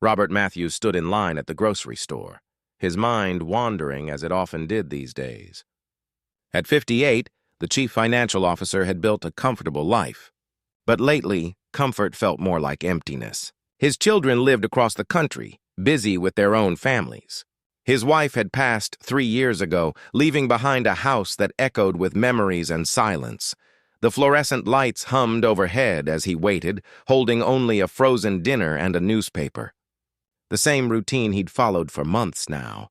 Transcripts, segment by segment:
Robert Matthews stood in line at the grocery store, his mind wandering as it often did these days. At 58, the chief financial officer had built a comfortable life. But lately, comfort felt more like emptiness. His children lived across the country, busy with their own families. His wife had passed 3 years ago, leaving behind a house that echoed with memories and silence. The fluorescent lights hummed overhead as he waited, holding only a frozen dinner and a newspaper. The same routine he'd followed for months now.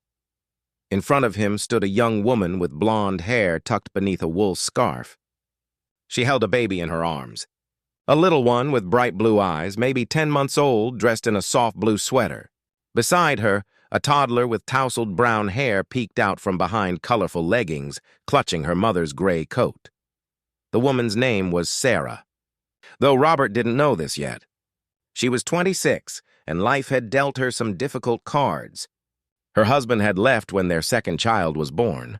In front of him stood a young woman with blonde hair tucked beneath a wool scarf. She held a baby in her arms. A little one with bright blue eyes, maybe 10 months old, dressed in a soft blue sweater. Beside her, a toddler with tousled brown hair peeked out from behind colorful leggings, clutching her mother's gray coat. The woman's name was Sarah, though Robert didn't know this yet. She was 26, and life had dealt her some difficult cards. Her husband had left when their second child was born,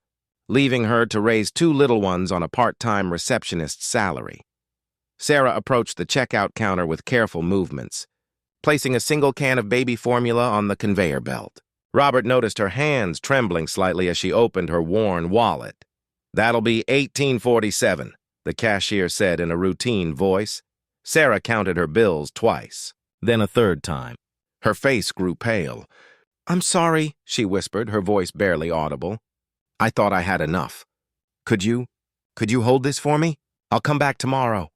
leaving her to raise 2 little ones on a part-time receptionist's salary. Sarah approached the checkout counter with careful movements, placing a single can of baby formula on the conveyor belt. Robert noticed her hands trembling slightly as she opened her worn wallet. "That'll be $18.47, the cashier said in a routine voice. Sarah counted her bills twice, then a third time. Her face grew pale. "I'm sorry," she whispered, her voice barely audible. "I thought I had enough. Could you hold this for me? I'll come back tomorrow."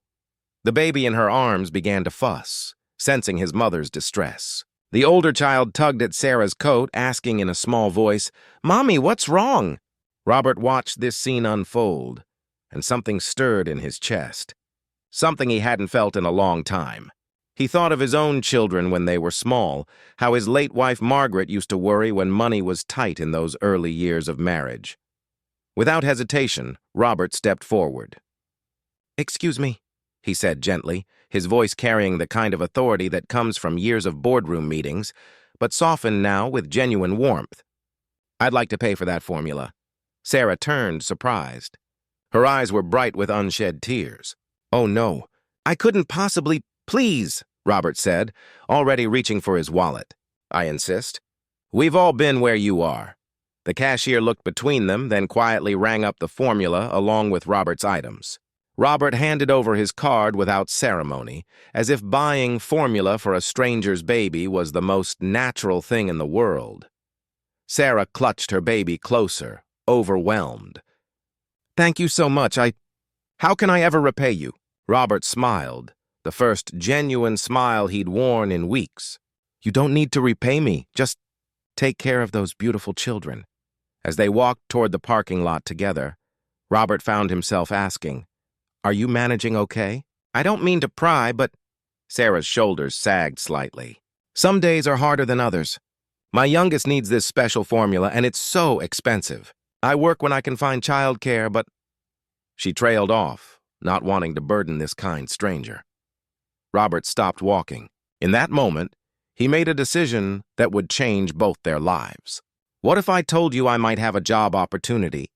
The baby in her arms began to fuss, sensing his mother's distress. The older child tugged at Sarah's coat, asking in a small voice, "Mommy, what's wrong?" Robert watched this scene unfold, and something stirred in his chest. Something he hadn't felt in a long time. He thought of his own children when they were small, how his late wife Margaret used to worry when money was tight in those early years of marriage. Without hesitation, Robert stepped forward. "Excuse me," he said gently, his voice carrying the kind of authority that comes from years of boardroom meetings, but softened now with genuine warmth. "I'd like to pay for that formula." Sarah turned, surprised. Her eyes were bright with unshed tears. "Oh, no, I couldn't possibly—" "Please," Robert said, already reaching for his wallet. "I insist. We've all been where you are." The cashier looked between them, then quietly rang up the formula along with Robert's items. Robert handed over his card without ceremony, as if buying formula for a stranger's baby was the most natural thing in the world. Sarah clutched her baby closer, overwhelmed. "Thank you so much. How can I ever repay you?" Robert smiled, the first genuine smile he'd worn in weeks. "You don't need to repay me. Just take care of those beautiful children." As they walked toward the parking lot together, Robert found himself asking, "Are you managing okay?" "I don't mean to pry, but—" Sarah's shoulders sagged slightly. "Some days are harder than others. My youngest needs this special formula, and it's so expensive. I work when I can find childcare, but—" She trailed off, not wanting to burden this kind stranger. Robert stopped walking. In that moment, he made a decision that would change both their lives. "What if I told you I might have a job opportunity?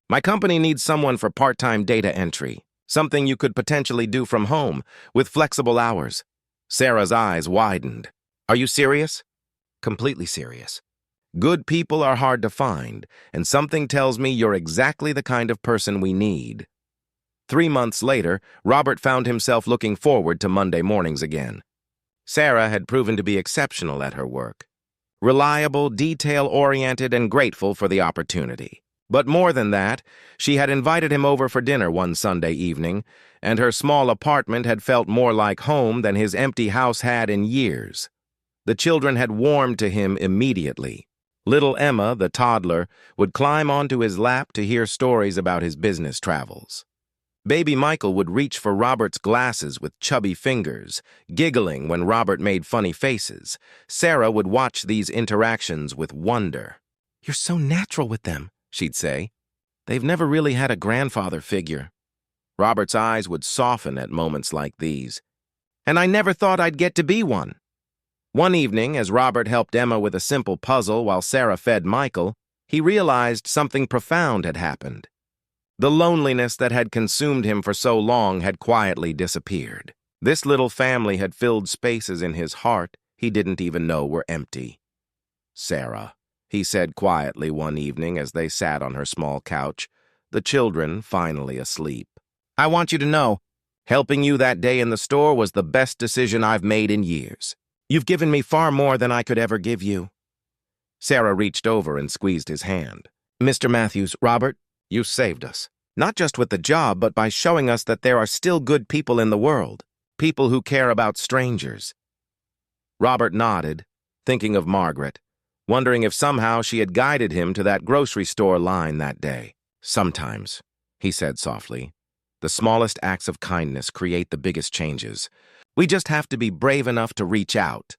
My company needs someone for part-time data entry. Something you could potentially do from home, with flexible hours." Sarah's eyes widened. "Are you serious?" "Completely serious. Good people are hard to find, and something tells me you're exactly the kind of person we need." 3 months later, Robert found himself looking forward to Monday mornings again. Sarah had proven to be exceptional at her work. Reliable, detail-oriented, and grateful for the opportunity. But more than that, she had invited him over for dinner one Sunday evening, and her small apartment had felt more like home than his empty house had in years. The children had warmed to him immediately. Little Emma, the toddler, would climb onto his lap to hear stories about his business travels. Baby Michael would reach for Robert's glasses with chubby fingers, giggling when Robert made funny faces. Sarah would watch these interactions with wonder. "You're so natural with them," she'd say. "They've never really had a grandfather figure." Robert's eyes would soften at moments like these. "And I never thought I'd get to be one." One evening, as Robert helped Emma with a simple puzzle while Sarah fed Michael, he realized something profound had happened. The loneliness that had consumed him for so long had quietly disappeared. This little family had filled spaces in his heart, he didn't even know were empty. "Sarah," he said quietly one evening as they sat on her small couch, the children finally asleep. "I want you to know, helping you that day in the store was the best decision I've made in years. You've given me far more than I could ever give you." Sarah reached over and squeezed his hand. "Mr. Matthews, Robert, you saved us. Not just with the job, but by showing us that there are still good people in the world, people who care about strangers." Robert nodded, thinking of Margaret, wondering if somehow she had guided him to that grocery store line that day. "Sometimes," he said softly, "the smallest acts of kindness create the biggest changes. We just have to be brave enough to reach out."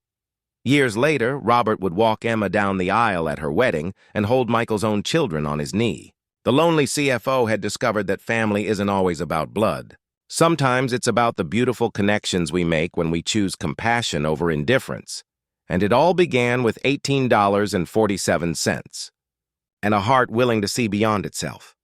Years later, Robert would walk Emma down the aisle at her wedding and hold Michael's own children on his knee. The lonely CFO had discovered that family isn't always about blood. Sometimes it's about the beautiful connections we make when we choose compassion over indifference. And it all began with $18.47, and a heart willing to see beyond itself.